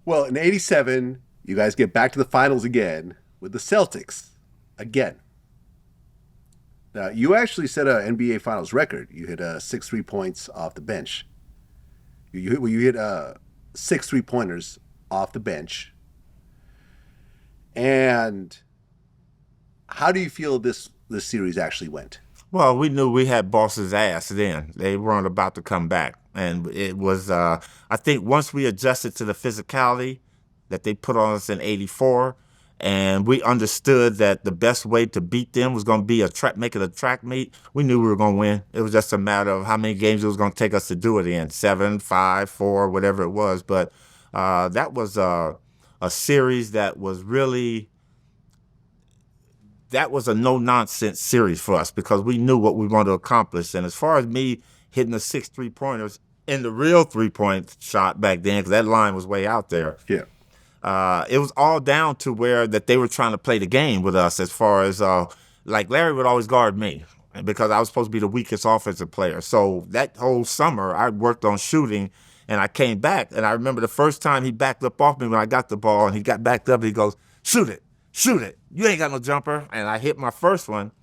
Well, in '87, you guys get back to the finals again with the Celtics again. Now, you actually set an NBA Finals record. You hit 6 3 points off the bench. You hit 6 3 pointers off the bench. And how do you feel this series actually went? Well, we knew we had Boston's ass then. They weren't about to come back. And it was, I think once we adjusted to the physicality that they put on us in 84, and we understood that the best way to beat them was going to be make it a track meet, we knew we were going to win. It was just a matter of how many games it was going to take us to do it in 7, 5, 4, whatever it was. But that was a series that was really that was a no nonsense series for us because we knew what we wanted to accomplish. And as far as me hitting the 6 3 pointers in the real 3 point shot back then, because that line was way out there, Yeah. it was all down to where that they were trying to play the game with us. As far as like Larry would always guard me because I was supposed to be the weakest offensive player. So that whole summer I worked on shooting. And I came back, and I remember the first time he backed up off me when I got the ball, and he got backed up, and he goes, shoot it. Shoot it. You ain't got no jumper. And I hit my first one.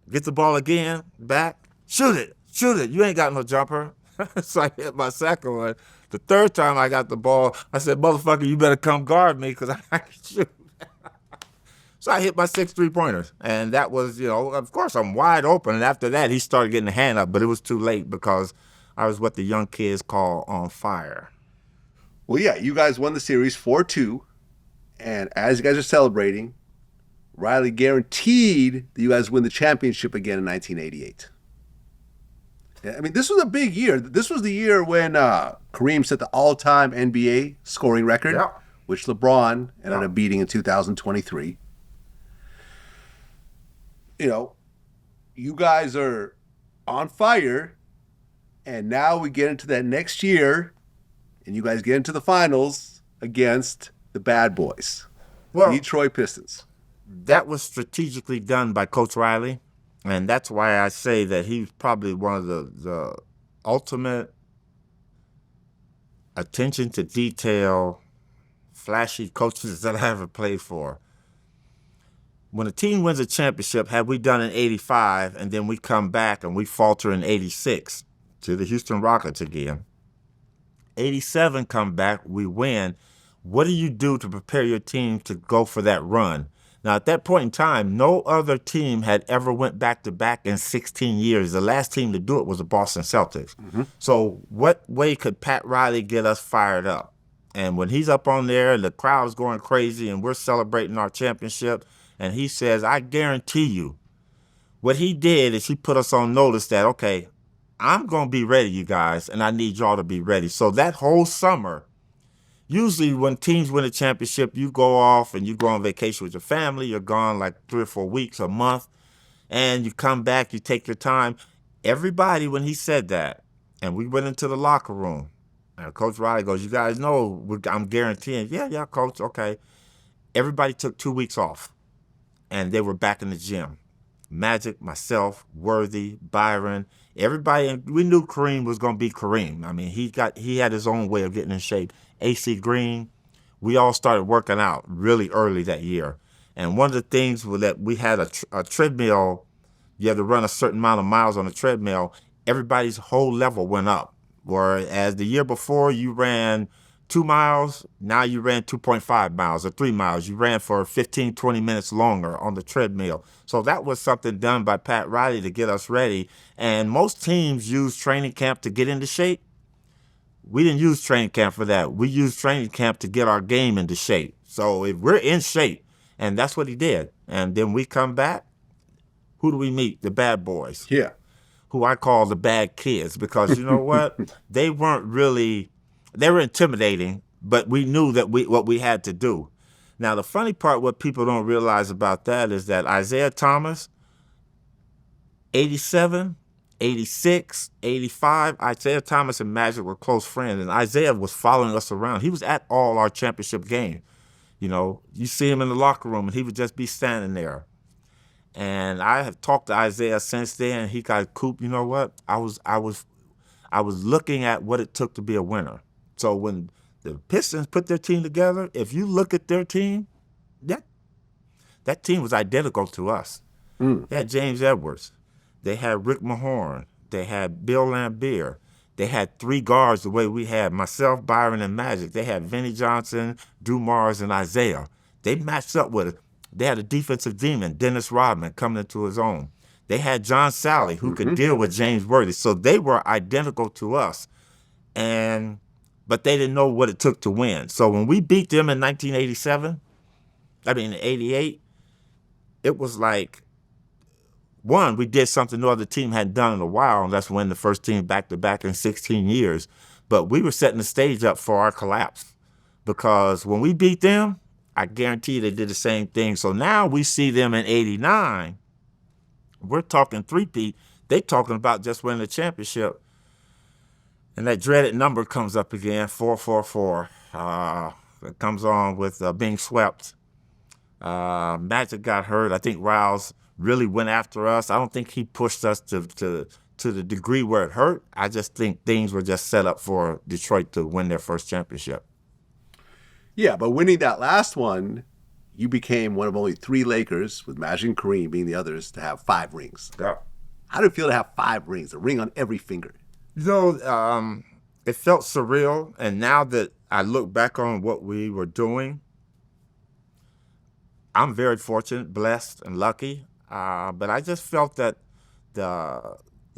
Get the ball again. Back. Shoot it. Shoot it. You ain't got no jumper. So I hit my second one. The third time I got the ball, I said, motherfucker, you better come guard me because I can shoot. So I hit my 6 3 pointers. And that was, of course, I'm wide open. And after that, he started getting the hand up. But it was too late because I was what the young kids call on fire. Well, yeah, you guys won the series 4-2. And as you guys are celebrating, Riley guaranteed that you guys win the championship again in 1988. I mean, this was a big year. This was the year when Kareem set the all-time NBA scoring record, Yeah. which LeBron ended up beating in 2023. You guys are on fire, and now we get into that next year, and you guys get into the finals against the bad boys, Detroit Pistons. That was strategically done by Coach Riley, and that's why I say that he's probably one of the ultimate attention to detail, flashy coaches that I ever played for. When a team wins a championship, had we done in 85, and then we come back and we falter in 86 to the Houston Rockets again. 87 come back, we win. What do you do to prepare your team to go for that run? Now, at that point in time, no other team had ever went back-to-back in 16 years. The last team to do it was the Boston Celtics. Mm-hmm. So what way could Pat Riley get us fired up? And when he's up on there, the crowd's going crazy, and we're celebrating our championship, and he says, I guarantee you, what he did is he put us on notice that, okay, I'm going to be ready, you guys, and I need y'all to be ready. So that whole summer, usually when teams win a championship, you go off and you go on vacation with your family. You're gone like 3 or 4 weeks, a month, and you come back, you take your time. Everybody, when he said that, and we went into the locker room, and Coach Riley goes, you guys know, I'm guaranteeing. Yeah, Coach, okay. Everybody took 2 weeks off, and they were back in the gym. Magic, myself, Worthy, Byron, everybody. And we knew Kareem was going to be Kareem. I mean, he had his own way of getting in shape. AC Green, we all started working out really early that year. And one of the things was that we had a treadmill. You had to run a certain amount of miles on the treadmill. Everybody's whole level went up. Whereas the year before you ran 2 miles, now you ran 2.5 miles or 3 miles. You ran for 15, 20 minutes longer on the treadmill. So that was something done by Pat Riley to get us ready. And most teams use training camp to get into shape. We didn't use training camp for that. We used training camp to get our game into shape. So if we're in shape, and that's what he did. And then we come back, who do we meet? The bad boys. Yeah. Who I call the bad kids, because you know what? They weren't really, they were intimidating, but we knew that what we had to do. Now, the funny part, what people don't realize about that is that Isaiah Thomas, 87, 86, 85, Isaiah Thomas and Magic were close friends, and Isaiah was following us around. He was at all our championship games. You see him in the locker room, and he would just be standing there. And I have talked to Isaiah since then. He got Coop. You know what? I was looking at what it took to be a winner. So when the Pistons put their team together. If you look at their team, that team was identical to us. They had James Edwards. They had Rick Mahorn. They had Bill Laimbeer. They had three guards the way we had myself, Byron, and Magic. They had Vinnie Johnson, Dumars, and Isaiah. They matched up with it. They had a defensive demon, Dennis Rodman, coming into his own. They had John Sally, who could deal with James Worthy. So they were identical to us. But they didn't know what it took to win. So when we beat them in 88, it was like, one, we did something no other team hadn't done in a while, and that's win the first team back-to-back in 16 years. But we were setting the stage up for our collapse, because when we beat them, I guarantee they did the same thing. So now we see them in 89. We're talking three-peat. They talking about just winning the championship. And that dreaded number comes up again, 444. It comes on with being swept. Magic got hurt. I think Riles really went after us. I don't think he pushed us to the degree where it hurt. I just think things were just set up for Detroit to win their first championship. Yeah, but winning that last one, you became one of only 3 Lakers, with Magic and Kareem being the others, to have 5 rings. Yeah. How did it feel to have 5 rings, a ring on every finger? You know, it felt surreal. And now that I look back on what we were doing, I'm very fortunate, blessed, and lucky. But I just felt that the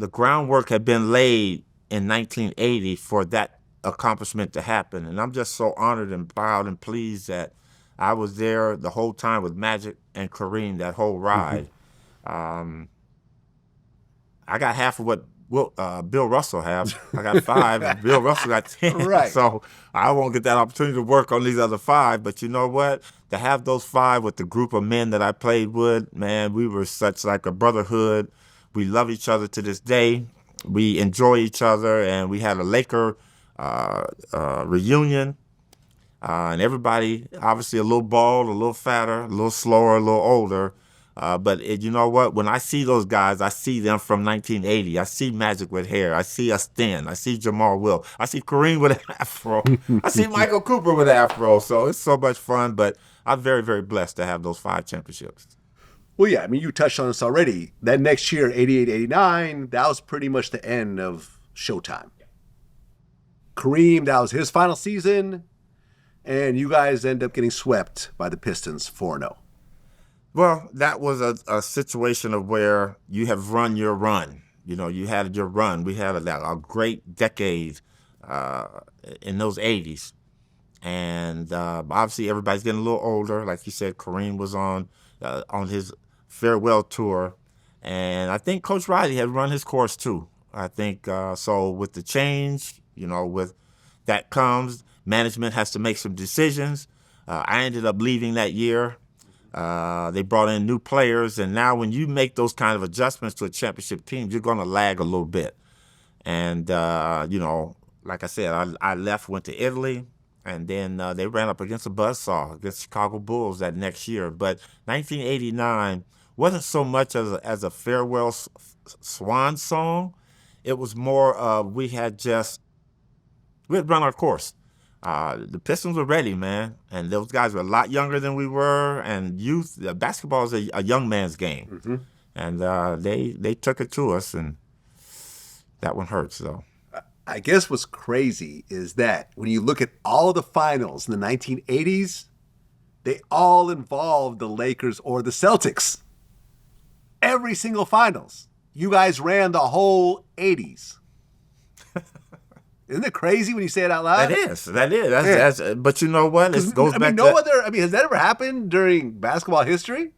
groundwork had been laid in 1980 for that accomplishment to happen. And I'm just so honored and proud and pleased that I was there the whole time with Magic and Kareem, that whole ride. I got half of what Bill Russell has. I got 5, and Bill Russell got 10. Right. So I won't get that opportunity to work on these other 5. But you know what? To have those 5 with the group of men that I played with, man, we were such like a brotherhood. We love each other to this day. We enjoy each other, and we had a Laker reunion. And everybody, obviously a little bald, a little fatter, a little slower, a little older. But you know what? When I see those guys, I see them from 1980. I see Magic with hair. I see us thin. I see Jamal Will. I see Kareem with an afro. I see Michael Cooper with an afro. So it's so much fun. But I'm very, very blessed to have those 5 championships. Well, yeah, I mean, you touched on this already. That next year, 88, 89, that was pretty much the end of Showtime. Kareem, that was his final season, and you guys end up getting swept by the Pistons 4-0. Well, that was a situation of where you have run your run. You know, you had your run. We had a great decade in those 80s. And obviously everybody's getting a little older. Like you said, Kareem was on his farewell tour. And I think Coach Riley had run his course too. I think so with the change, you know, with that comes, management has to make some decisions. I ended up leaving that year. They brought in new players, and now when you make those kind of adjustments to a championship team, you're going to lag a little bit. And, you know, like I said, I left, went to Italy, and then they ran up against a buzzsaw against Chicago Bulls that next year. But 1989 wasn't so much as a farewell swan song. It was more of we had run our course. The Pistons were ready, man, and those guys were a lot younger than we were. And youth, basketball is a young man's game, and they took it to us, and that one hurts, though. I guess what's crazy is that when you look at all the finals in the 1980s, they all involved the Lakers or the Celtics. Every single finals, you guys ran the whole 80s. Isn't it crazy when you say it out loud? That is. But you know what? It goes back to has that ever happened during basketball history?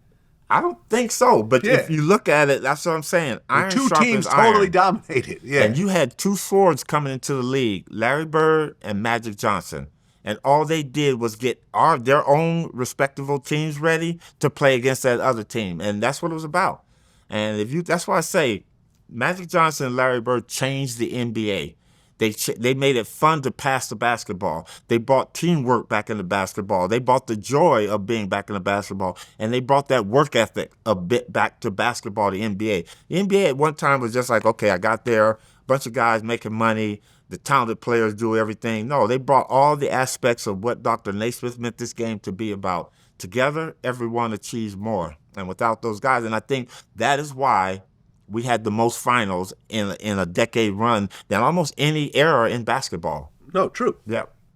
I don't think so. But if you look at it, that's what I'm saying. Iron two teams iron. totally dominated. Yeah. And you had 2 swords coming into the league, Larry Bird and Magic Johnson. And all they did was get their own respectable teams ready to play against that other team. And that's what it was about. And that's why I say Magic Johnson and Larry Bird changed the NBA. They made it fun to pass the basketball. They brought teamwork back into basketball. They brought the joy of being back in the basketball. And they brought that work ethic a bit back to basketball, the NBA. The NBA at one time was just like, okay, I got there, bunch of guys making money, the talented players do everything. No, they brought all the aspects of what Dr. Naismith meant this game to be about. Together, everyone achieves more. And without those guys, and I think that is why we had the most finals in a decade run than almost any era in basketball. No, true. Yeah.